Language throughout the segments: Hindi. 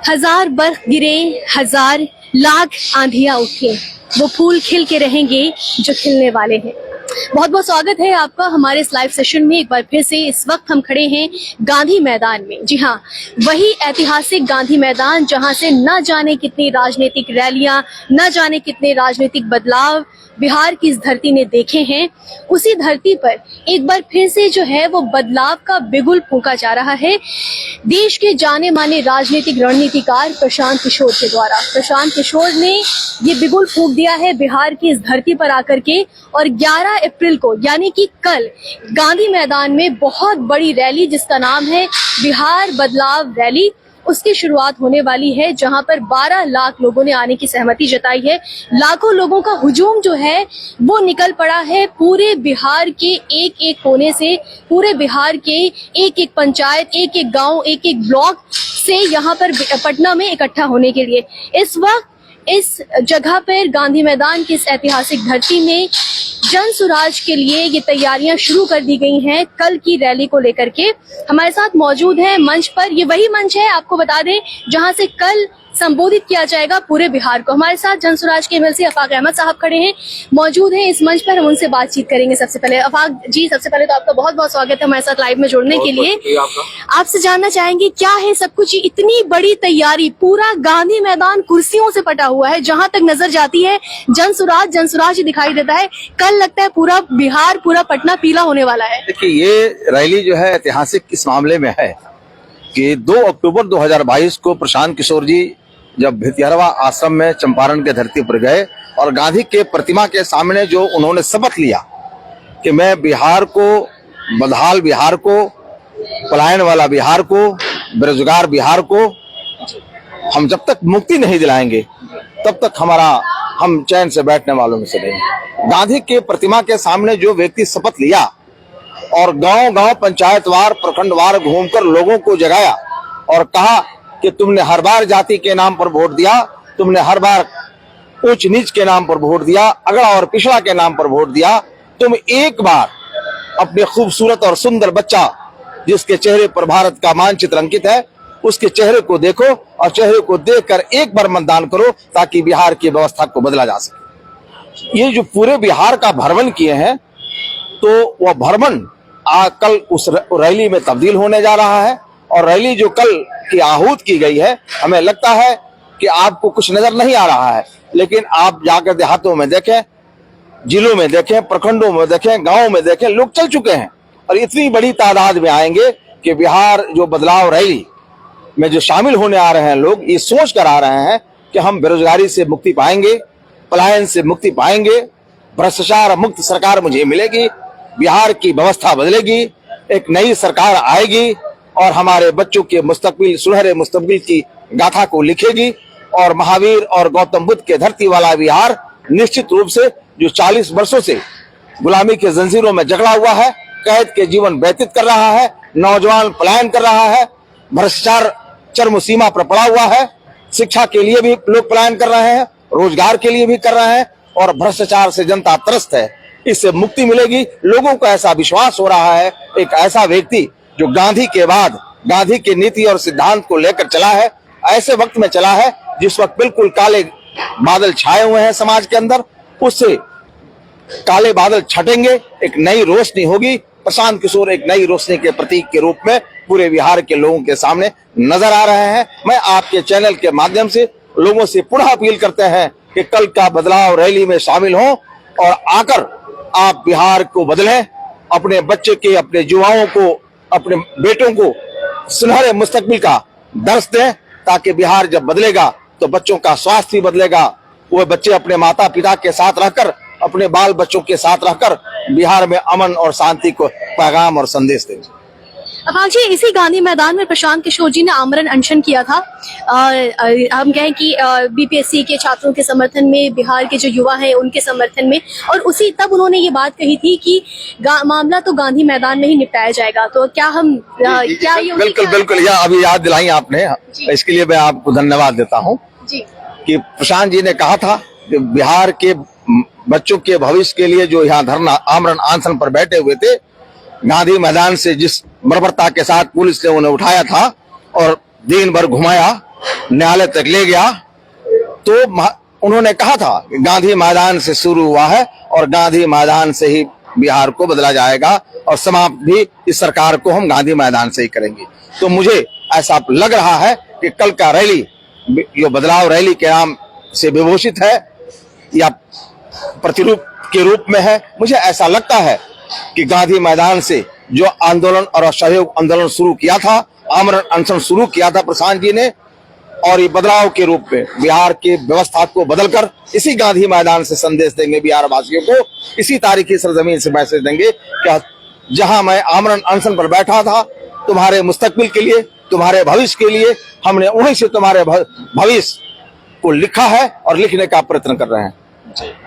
हजार बर्फ गिरे, हजार लाख आंधियां उठे, वो फूल खिल के रहेंगे जो खिलने वाले हैं। बहुत बहुत स्वागत है आपका हमारे इस लाइव सेशन में। एक बार फिर से इस वक्त हम खड़े हैं गांधी मैदान में। जी हाँ, वही ऐतिहासिक गांधी मैदान जहां से न जाने कितनी राजनीतिक रैलियां, न जाने कितने राजनीतिक बदलाव बिहार की इस धरती ने देखे हैं। उसी धरती पर एक बार फिर से जो है वो बदलाव का बिगुल फूंका जा रहा है देश के जाने माने राजनीतिक रणनीतिकार प्रशांत किशोर के द्वारा। प्रशांत किशोर ने ये बिगुल फूंक दिया है बिहार की इस धरती पर आकर के, और 11 अप्रैल को यानी कि कल गांधी मैदान में बहुत बड़ी रैली जिसका नाम है बिहार बदलाव रैली, उसकी शुरुआत होने वाली है, जहां पर 12 लाख लोगों ने आने की सहमति जताई है। लाखों लोगों का हुजूम जो है वो निकल पड़ा है पूरे बिहार के एक एक कोने से, पूरे बिहार के एक एक पंचायत, एक एक गांव, एक एक ब्लॉक से यहाँ पर पटना में इकट्ठा होने के लिए। इस वक्त इस जगह पर गांधी मैदान की इस ऐतिहासिक धरती में जन सुराज के लिए ये तैयारियां शुरू कर दी गई हैं कल की रैली को लेकर के। हमारे साथ मौजूद है मंच पर, ये वही मंच है आपको बता दें जहां से कल संबोधित किया जाएगा पूरे बिहार को। हमारे साथ जन सुराज के एमएलसी अफाक अहमद साहब खड़े हैं, मौजूद हैं इस मंच पर। हम उनसे बातचीत करेंगे। सबसे पहले अफाक जी, सबसे पहले तो आपका बहुत बहुत स्वागत है हमारे साथ लाइव में जुड़ने के लिए। आपसे जानना चाहेंगे क्या है सब कुछ, इतनी बड़ी तैयारी, पूरा गांधी मैदान कुर्सियों से पटा हुआ है, जहां तक नजर जाती है जन सुराज ही दिखाई देता है। कल लगता है पूरा बिहार, पूरा पटना पीला होने वाला है। देखिए, ये रैली जो है ऐतिहासिक इस मामले में है कि 2 अक्टूबर 2022 को प्रशांत किशोर जी जब भितिहरवा आश्रम में चंपारण के धरती पर गए और गांधी के प्रतिमा के सामने जो उन्होंने शपथ लिया कि मैं बिहार को, बदहाल बिहार को, पलायन वाला बिहार को, बेरोजगार बिहार को हम जब तक मुक्ति नहीं दिलाएंगे तब तक हम चैन से बैठने वालों में से नहीं। गांधी के प्रतिमा के सामने जो व्यक्ति शपथ लिया और गांव-गांव, पंचायतवार, प्रखंडवार घूमकर लोगों को जगाया और कहा कि तुमने हर बार जाति के नाम पर वोट दिया, तुमने हर बार ऊंच नीच के नाम पर वोट दिया, अगड़ा और पिछड़ा के नाम पर वोट दिया, तुम एक बार अपने खूबसूरत और सुंदर बच्चा जिसके चेहरे पर भारत का मानचित्र अंकित है, उसके चेहरे को देखो और चेहरे को देखकर एक बार मतदान करो ताकि बिहार की व्यवस्था को बदला जा सके। ये जो पूरे बिहार का भ्रमण किए हैं, तो वह भ्रमण कल उस रैली में तब्दील होने जा रहा है। और रैली जो कल की आहूत की गई है, हमें लगता है कि आपको कुछ नजर नहीं आ रहा है, लेकिन आप जाकर देहातों में देखें, जिलों में देखें, प्रखंडों में देखें, गांवों में देखें, लोग चल चुके हैं और इतनी बड़ी तादाद में आएंगे कि बिहार जो बदलाव रैली में जो शामिल होने आ रहे हैं लोग, ये सोच कर आ रहे हैं कि हम बेरोजगारी से मुक्ति पाएंगे, पलायन से मुक्ति पाएंगे, भ्रष्टाचार मुक्त सरकार मुझे मिलेगी, बिहार की व्यवस्था बदलेगी, एक नई सरकार आएगी और हमारे बच्चों के मुस्तकबिल, सुनहरे मुस्तकबिल की गाथा को लिखेगी और महावीर और गौतम बुद्ध के धरती वाला बिहार निश्चित रूप से जो 40 वर्षों से गुलामी के जंजीरों में जकड़ा हुआ है, कैद के जीवन व्यतीत कर रहा है, नौजवान पलायन कर रहा है, भ्रष्टाचार चरम सीमा पर पड़ा हुआ है, शिक्षा के लिए भी लोग पलायन कर रहे हैं, रोजगार के लिए भी कर रहे हैं और भ्रष्टाचार से जनता त्रस्त है। इससे मुक्ति मिलेगी। लोगों को ऐसा विश्वास हो रहा है, एक ऐसा व्यक्ति जो गांधी के बाद गांधी की नीति और सिद्धांत को लेकर चला है, ऐसे वक्त में चला है जिस वक्त बिल्कुल काले बादल छाए हुए हैं समाज के अंदर, उससे काले बादल छटेंगे, एक नई रोशनी होगी। प्रशांत किशोर एक नई रोशनी के प्रतीक के रूप में पूरे बिहार के लोगों के सामने नजर आ रहे हैं। मैं आपके चैनल के माध्यम से लोगों से पुनः अपील करते हैं कि कल का बदलाव रैली में शामिल हों और आकर आप बिहार को बदलें, अपने बच्चे के, अपने युवाओं को, अपने बेटों को सुनहरे मुस्तकबिल का दर्श दें, ताकि बिहार जब बदलेगा तो बच्चों का स्वास्थ्य भी बदलेगा। वो बच्चे अपने माता पिता के साथ रहकर, अपने बाल बच्चों के साथ रहकर बिहार में अमन और शांति को पैगाम और संदेश देंगे। अफाक जी, इसी गांधी मैदान में प्रशांत किशोर जी ने आमरण अनशन किया था। हम कहें कि बीपीएससी के छात्रों के समर्थन में, बिहार के जो युवा हैं उनके समर्थन में, और उसी तब उन्होंने ये बात कही थी कि मामला तो गांधी मैदान में ही निपटाया जाएगा। तो क्या हम क्या ये बिल्कुल यह अभी याद दिलाई आपने, इसके लिए मैं आपको धन्यवाद देता हूँ कि प्रशांत जी ने कहा था कि बिहार के बच्चों के भविष्य के लिए जो यहाँ धरना आमरण अनशन पर बैठे हुए थे, गांधी मैदान से जिस बर्बरता के साथ पुलिस ने उन्हें उठाया था और दिन भर घुमाया, न्यायालय तक ले गया तो उन्होंने कहा था कि गांधी मैदान से शुरू हुआ है और गांधी मैदान से ही बिहार को बदला जाएगा और समाप्त भी इस सरकार को हम गांधी मैदान से ही करेंगे। तो मुझे ऐसा लग रहा है कि कल का रैली जो बदलाव रैली के नाम से विभूषित है या प्रतिरूप के रूप में है, मुझे ऐसा लगता है कि गांधी मैदान से जो आंदोलन और असहयोग आंदोलन शुरू किया था, आमरण अनशन शुरू किया था प्रशांत जी ने, और ये बदलाव के रूप में बिहार की व्यवस्था को बदलकर इसी गांधी मैदान से संदेश देंगे बिहार वासियों को, इसी तारीखी सरजमीन से मैसेज देंगे कि जहां मैं आमरण अनशन पर बैठा था तुम्हारे मुस्तकबिल के लिए, तुम्हारे भविष्य के लिए, हमने उन्हीं से तुम्हारे भविष्य को लिखा है और लिखने का प्रयत्न कर रहे हैं।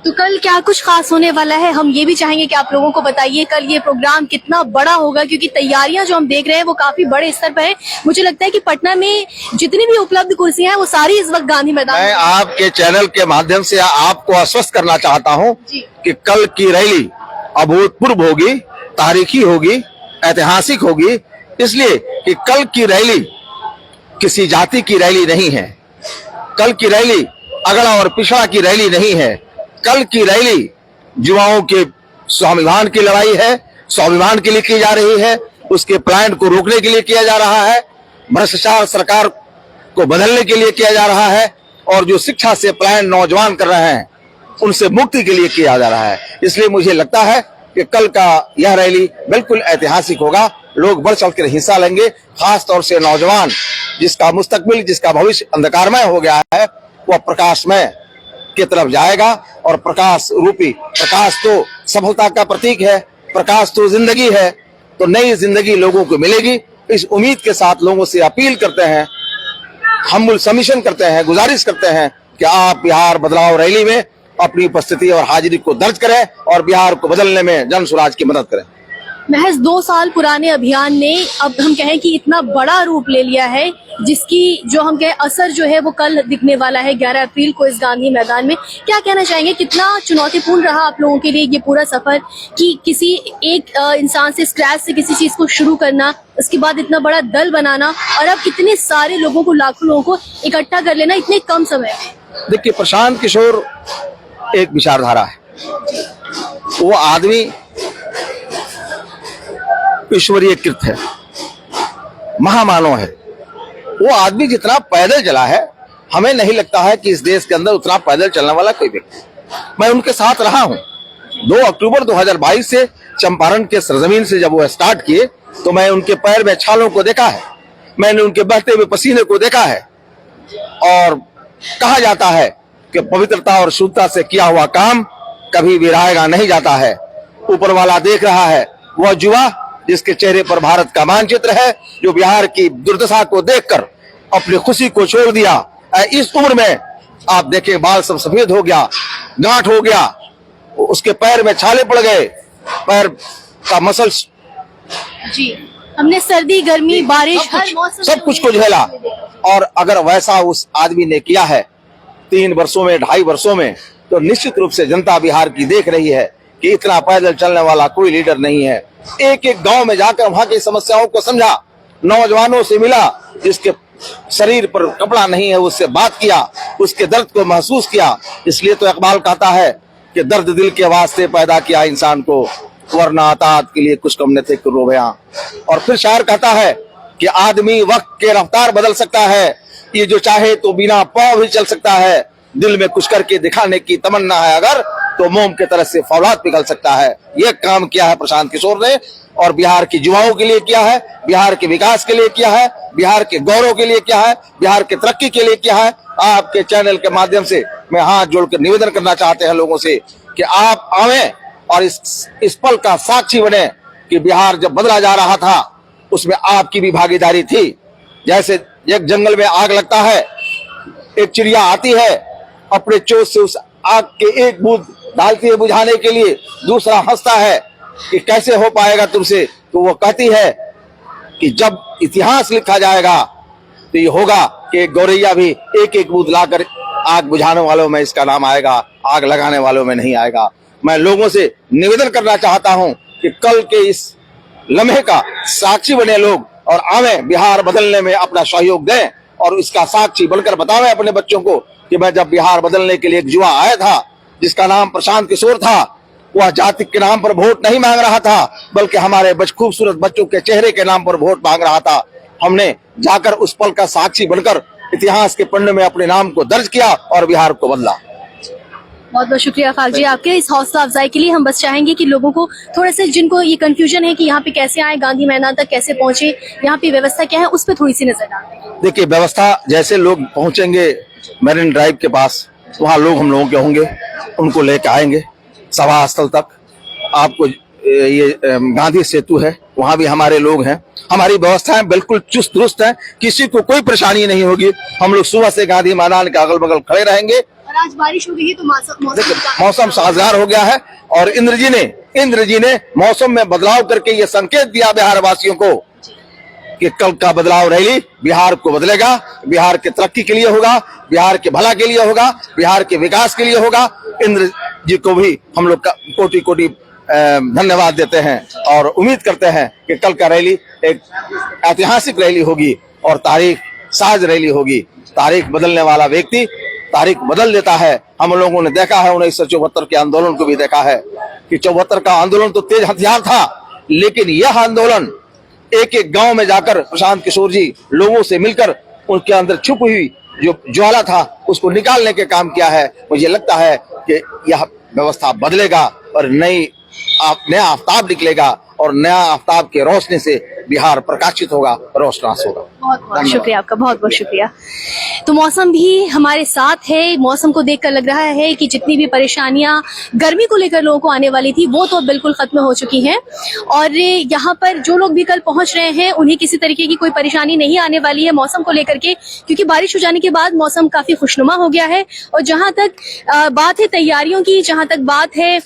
तो कल क्या कुछ खास होने वाला है, हम ये भी चाहेंगे कि आप लोगों को बताइए कल ये प्रोग्राम कितना बड़ा होगा, क्योंकि तैयारियां जो हम देख रहे हैं वो काफी बड़े स्तर पर है। मुझे लगता है कि पटना में जितनी भी उपलब्ध कुर्सियां हैं वो सारी इस वक्त गांधी मैदान मैं आपके चैनल के माध्यम से आपको आश्वस्त करना चाहता हूं कि कल की रैली अभूतपूर्व होगी, तारीखी होगी, ऐतिहासिक होगी, इसलिए कि कल की रैली किसी जाति की रैली नहीं है, कल की रैली अगड़ा और पिछड़ा की रैली नहीं है, कल की रैली युवाओं के स्वाभिमान की लड़ाई है, स्वाभिमान के लिए की जा रही है, उसके प्लान को रोकने के लिए किया जा रहा है, भ्रष्टाचार सरकार को बदलने के लिए किया जा रहा है, और जो शिक्षा से प्लान नौजवान कर रहे हैं उनसे मुक्ति के लिए किया जा रहा है। इसलिए मुझे लगता है कि कल का यह रैली बिल्कुल ऐतिहासिक होगा, लोग बढ़ चढ़ कर हिस्सा लेंगे, खास तौर से नौजवान जिसका मुस्तकबिल, जिसका भविष्य अंधकारमय हो गया है, वह प्रकाशमय की तरफ जाएगा। और प्रकाश रूपी, प्रकाश तो सफलता का प्रतीक है, प्रकाश तो जिंदगी है, तो नई जिंदगी लोगों को मिलेगी। इस उम्मीद के साथ लोगों से अपील करते हैं, हम सबमिशन करते हैं, गुजारिश करते हैं कि आप बिहार बदलाव रैली में अपनी उपस्थिति और हाजिरी को दर्ज करें और बिहार को बदलने में जन स्वराज की मदद करें। महज 2 साल पुराने अभियान ने अब हम कहें कि इतना बड़ा रूप ले लिया है, जिसकी जो हम कहें असर जो है वो कल दिखने वाला है 11 अप्रैल को इस गांधी मैदान में। क्या कहना चाहेंगे, कितना चुनौतीपूर्ण रहा आप लोगों के लिए ये पूरा सफर, कि किसी एक इंसान से, स्क्रैच से किसी चीज को शुरू करना, उसके बाद इतना बड़ा दल बनाना और अब इतने सारे लोगों को, लाखों लोगों को इकट्ठा कर लेना इतने कम समय में। देखिए, प्रशांत किशोर एक विचारधारा है, वो आदमी ईश्वरीय कृत है, महामानव है। वो आदमी जितना पैदल चला है, हमें नहीं लगता है कि इस देश के अंदर उतना पैदल चलने वाला कोई व्यक्ति। मैं उनके साथ रहा हूं। 2 अक्टूबर 2022 से चंपारण के सरजमीन से जब वो स्टार्ट किए तो मैं उनके पैर में छालों को देखा है, मैंने उनके बहते हुए पसीने को देखा है। और कहा जाता है कि पवित्रता और शुद्धता से किया हुआ काम कभी विराएगा नहीं जाता है। ऊपर वाला देख रहा है, वह युवा जिसके चेहरे पर भारत का मानचित्र है, जो बिहार की दुर्दशा को देखकर अपनी खुशी को छोड़ दिया। इस उम्र में आप देखें, बाल सब सफेद हो गया, गांठ हो गया, उसके पैर में छाले पड़ गए, पैर का मसल जी, हमने सर्दी, गर्मी, बारिश, हर मौसम सब कुछ को झेला। और अगर वैसा उस आदमी ने किया है 3 वर्षों में, 2.5 वर्षों में, तो निश्चित रूप से जनता बिहार की देख रही है कि इतना पैदल चलने वाला कोई लीडर नहीं है। एक एक गांव में जाकर वहां की समस्याओं को समझा, नौजवानों से मिला, जिसके शरीर पर कपड़ा नहीं है उससे बात किया, उसके दर्द को महसूस किया। इसलिए तो इकबाल कहता है कि दर्द दिल के वास्ते पैदा किया इंसान को, वरना अतात के लिए कुछ कम न थे रोबयां। और फिर शायर कहता है कि आदमी वक्त के रफ्तार बदल सकता है, ये जो चाहे तो बिना पाँव भी चल सकता है, दिल में कुछ करके दिखाने की तमन्ना है अगर, तो मोम के तरह से फौलाद पिघल सकता है। ये काम किया है प्रशांत किशोर ने, और बिहार की युवाओं के लिए किया है, बिहार के विकास के लिए किया है, बिहार के गौरव के लिए किया है, बिहार के तरक्की के लिए किया है। आपके चैनल के माध्यम से मैं हाथ जोड़कर निवेदन करना चाहते हैं लोगों से कि आप आवें और इस पल का साक्षी बने कि बिहार जब बदला जा रहा था उसमें आपकी भी भागीदारी थी। जैसे एक जंगल में आग लगता है, एक चिड़िया आती है, अपने चोंच से उस आग के एक बूंद डालती है बुझाने के लिए, दूसरा हंसता है कि कैसे हो पाएगा तुमसे, तो वो कहती है कि जब इतिहास लिखा जाएगा तो ये होगा कि गौरैया भी एक एक बूंद लाकर आग बुझाने वालों में इसका नाम आएगा, आग लगाने वालों में नहीं आएगा। मैं लोगों से निवेदन करना चाहता हूं कि कल के इस लम्हे का साक्षी बने लोग और आवे, बिहार बदलने में अपना सहयोग दें और इसका साक्षी बनकर बतावे अपने बच्चों को कि मैं जब बिहार बदलने के लिए एक युवा आया था जिसका नाम प्रशांत किशोर था, वह जाति के नाम पर वोट नहीं मांग रहा था, बल्कि हमारे खूबसूरत बच्चों के चेहरे के नाम पर वोट मांग रहा था। हमने जाकर उस पल का साक्षी बनकर इतिहास के पन्ने में अपने नाम को दर्ज किया और बिहार को बदला। बहुत बहुत शुक्रिया खाक जी आपके इस हौसला अफजाई के लिए। हम बस चाहेंगे कि लोगों को थोड़ा सा, जिनको ये कंफ्यूजन है कि यहाँ पे कैसे आए, गांधी मैदान तक कैसे पहुंचे, यहाँ पे व्यवस्था क्या है, उस पर थोड़ी सी नजर डालें। देखिए, व्यवस्था जैसे लोग पहुंचेंगे मरीन ड्राइव के पास, वहाँ लोग हम लोगों के होंगे, उनको लेकर आएंगे सभा स्थल तक। आपको ये गांधी सेतु है, वहाँ भी हमारे लोग हैं। हमारी व्यवस्थाएं बिल्कुल चुस्त दुरुस्त है, किसी को कोई परेशानी नहीं होगी। हम लोग सुबह से गांधी मैदान के अगल बगल खड़े रहेंगे। और आज बारिश हो गई है तो मौसम साजगार हो गया है और इंद्र जी ने मौसम में बदलाव करके ये संकेत दिया बिहार वासियों को कि कल का बदलाव रैली बिहार को बदलेगा, बिहार के तरक्की के लिए होगा, बिहार के भला के लिए होगा, बिहार के विकास के लिए होगा। इंद्र जी को भी हम लोग कोटि कोटि धन्यवाद देते हैं और उम्मीद करते हैं कि कल का रैली एक ऐतिहासिक रैली होगी और तारीख साज रैली होगी। तारीख बदलने वाला व्यक्ति तारीख बदल देता है। हम लोगों ने देखा है 1974 के आंदोलन को भी देखा है कि 74 का आंदोलन तो तेज हथियार था, लेकिन यह आंदोलन एक एक गांव में जाकर प्रशांत किशोर जी लोगों से मिलकर उनके अंदर छुप हुई जो ज्वाला था उसको निकालने के काम किया है। मुझे लगता है कि यह व्यवस्था बदलेगा और नया आफ्ताब निकलेगा और नया आफ्ताब के रोशनी से बिहार प्रकाशित होगा, रोशनास होगा। बहुत बहुत शुक्रिया आपका, बहुत बहुत शुक्रिया। तो मौसम भी हमारे साथ है। मौसम को देखकर लग रहा है कि जितनी भी परेशानियां गर्मी को लेकर लोगों को आने वाली थी वो तो बिल्कुल खत्म हो चुकी हैं और यहाँ पर जो लोग भी कल पहुंच रहे हैं उन्हें किसी तरीके की कोई परेशानी नहीं आने वाली है मौसम को लेकर के, क्योंकि बारिश हो जाने के बाद मौसम काफी खुशनुमा हो गया है। और जहाँ तक बात है तैयारियों की, जहाँ तक बात है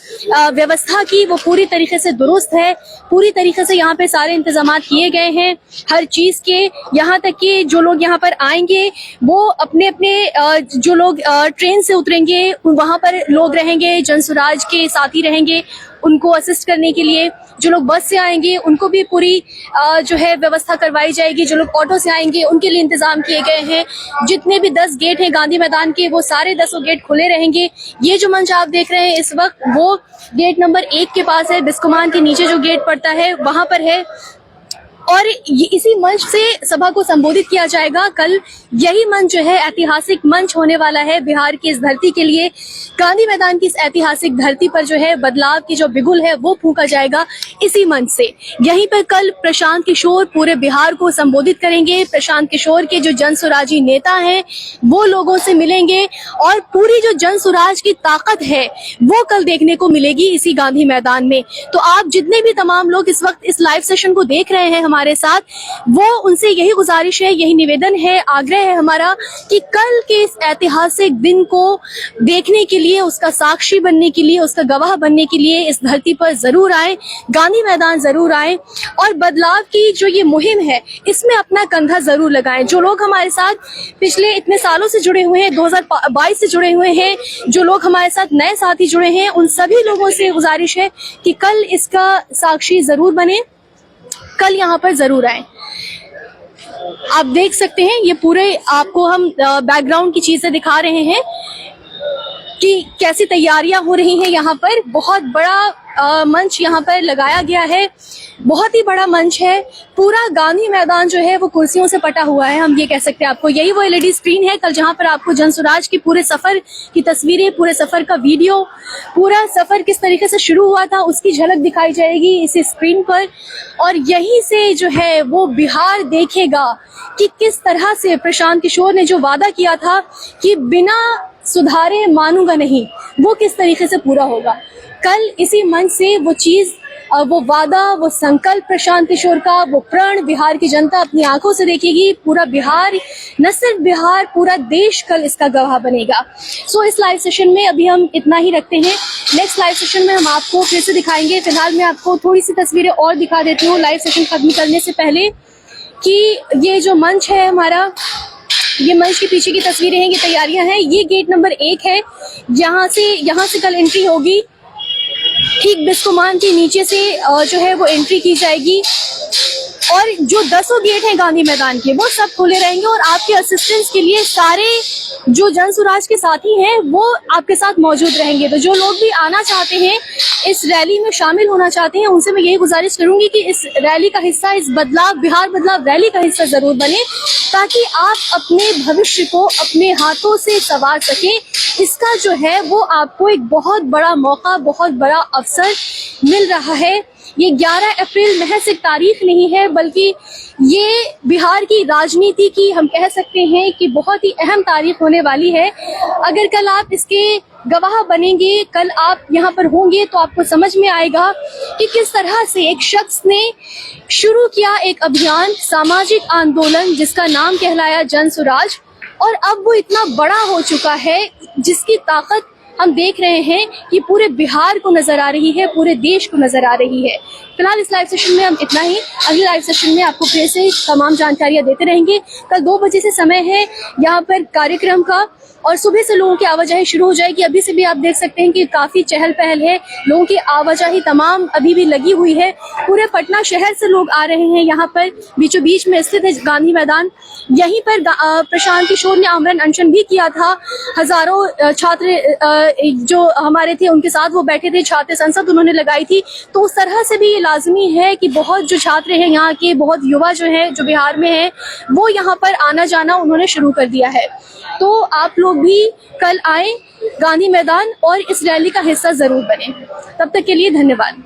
व्यवस्था की, वो पूरी तरीके से दुरुस्त है। पूरी तरीके से यहाँ पे सारे इंतजाम किए गए हैं हर चीज के। यहाँ तक कि जो लोग यहाँ पर आएंगे वो अपने अपने जो लोग ट्रेन से उतरेंगे वहां पर लोग रहेंगे, जनसुराज के साथी रहेंगे उनको असिस्ट करने के लिए। जो लोग बस से आएंगे उनको भी पूरी जो है व्यवस्था करवाई जाएगी। जो लोग ऑटो से आएंगे उनके लिए इंतजाम किए गए हैं। जितने भी 10 गेट हैं गांधी मैदान के वो सारे 10 गेट खुले रहेंगे। ये जो मंच आप देख रहे हैं इस वक्त वो गेट नंबर 1 के पास है। बिस्कुमान के नीचे जो गेट पड़ता है वहां पर है और इसी मंच से सभा को संबोधित किया जाएगा। कल यही मंच जो है ऐतिहासिक मंच होने वाला है बिहार की इस धरती के लिए। गांधी मैदान की इस ऐतिहासिक धरती पर जो है बदलाव की जो बिगुल है वो फूंका जाएगा इसी मंच से। यहीं पर कल प्रशांत किशोर पूरे बिहार को संबोधित करेंगे। प्रशांत किशोर के जो जनसुराजी नेता हैं वो लोगों से मिलेंगे और पूरी जो जनसुराज की ताकत है वो कल देखने को मिलेगी इसी गांधी मैदान में। तो आप जितने भी तमाम लोग इस वक्त इस लाइव सेशन को देख रहे हैं हमारे साथ, वो उनसे यही गुजारिश है, यही निवेदन है, आग्रह है हमारा कि कल के इस ऐतिहासिक दिन को देखने के लिए, उसका साक्षी बनने के लिए, उसका गवाह बनने के लिए इस धरती पर जरूर आए, गांधी मैदान जरूर आए और बदलाव की जो ये मुहिम है इसमें अपना कंधा जरूर लगाएं। जो लोग हमारे साथ पिछले इतने सालों से जुड़े हुए हैं, 2022 से जुड़े हुए हैं, जो लोग हमारे साथ नए साथी जुड़े हैं, उन सभी लोगों से गुजारिश है कि कल इसका साक्षी जरूर बने, कल यहाँ पर जरूर आए। आप देख सकते हैं ये पूरे आपको हम बैकग्राउंड की चीजें दिखा रहे हैं कि कैसी तैयारियां हो रही हैं। यहाँ पर बहुत बड़ा मंच यहाँ पर लगाया गया है, बहुत ही बड़ा मंच है। पूरा गांधी मैदान जो है वो कुर्सियों से पटा हुआ है, हम ये कह सकते हैं आपको। यही वो एलईडी स्क्रीन है कल जहाँ पर आपको जनसुराज की पूरे सफर की तस्वीरें, पूरे सफर का वीडियो, पूरा सफर किस तरीके से शुरू हुआ था उसकी झलक दिखाई जाएगी इसी स्क्रीन पर। और यहीं से जो है वो बिहार देखेगा कि किस तरह से प्रशांत किशोर ने जो वादा किया था कि बिना सुधारे मानूंगा नहीं, वो किस तरीके से पूरा होगा। कल इसी मंच से वो चीज, वो वादा, वो संकल्प प्रशांत किशोर का, वो प्रण बिहार की जनता अपनी आंखों से देखेगी। पूरा बिहार, न सिर्फ बिहार, पूरा देश कल इसका गवाह बनेगा। सो इस लाइव सेशन में अभी हम इतना ही रखते हैं। नेक्स्ट लाइव सेशन में हम आपको फिर से दिखाएंगे। फिलहाल मैं आपको थोड़ी सी तस्वीरें और दिखा देती हूँ लाइव सेशन खत्म करने से पहले कि ये जो मंच है हमारा, ये मंच के पीछे की तस्वीरें हैं, ये तैयारियां हैं। ये गेट नंबर 1 है, यहाँ से कल एंट्री होगी। ठीक बिस्कुमान के नीचे से जो है वो एंट्री की जाएगी और जो 10 गेट हैं गांधी मैदान के वो सब खुले रहेंगे और आपके असिस्टेंस के लिए सारे जो जन सुराज के साथी हैं वो आपके साथ मौजूद रहेंगे। तो जो लोग भी आना चाहते हैं, इस रैली में शामिल होना चाहते हैं, उनसे मैं यही गुजारिश करूंगी कि इस रैली का हिस्सा, इस बिहार बदलाव रैली का हिस्सा जरूर बने, ताकि आप अपने भविष्य को अपने हाथों से संवार सके। इसका जो है वो आपको एक बहुत बड़ा मौका, बहुत बड़ा अवसर मिल रहा है। ये 11 अप्रैल महज एक तारीख नहीं है, बल्कि ये बिहार की राजनीति की हम कह सकते हैं कि बहुत ही अहम तारीख होने वाली है। अगर कल आप इसके गवाह बनेंगे, कल आप यहाँ पर होंगे, तो आपको समझ में आएगा कि किस तरह से एक शख्स ने शुरू किया एक अभियान, सामाजिक आंदोलन जिसका नाम कहलाया जन सुराज, और अब वो इतना बड़ा हो चुका है जिसकी ताकत हम देख रहे हैं कि पूरे बिहार को नजर आ रही है, पूरे देश को नजर आ रही है। फिलहाल इस लाइव सेशन में हम इतना ही। अगले लाइव सेशन में आपको फिर से तमाम जानकारियां देते रहेंगे। कल 2 बजे से समय है यहाँ पर कार्यक्रम का, और सुबह से लोगों की आवाजाही शुरू हो जाएगी। अभी से भी आप देख सकते हैं कि काफी चहल पहल है, लोगों की आवाजाही तमाम अभी भी लगी हुई है। पूरे पटना शहर से लोग आ रहे हैं यहाँ पर। बीचों बीच में स्थित है गांधी मैदान। यहीं पर प्रशांत किशोर ने आमरण अनशन भी किया था। हजारों छात्र जो हमारे थे उनके साथ वो बैठे थे, छात्र संसद उन्होंने लगाई थी। तो उस तरह से भी ये लाजमी है कि बहुत जो छात्र हैं यहाँ के, बहुत युवा जो है जो बिहार में है, वो यहाँ पर आना जाना उन्होंने शुरू कर दिया है। तो आप लोग भी कल आए गांधी मैदान और इस रैली का हिस्सा जरूर बने। तब तक के लिए धन्यवाद।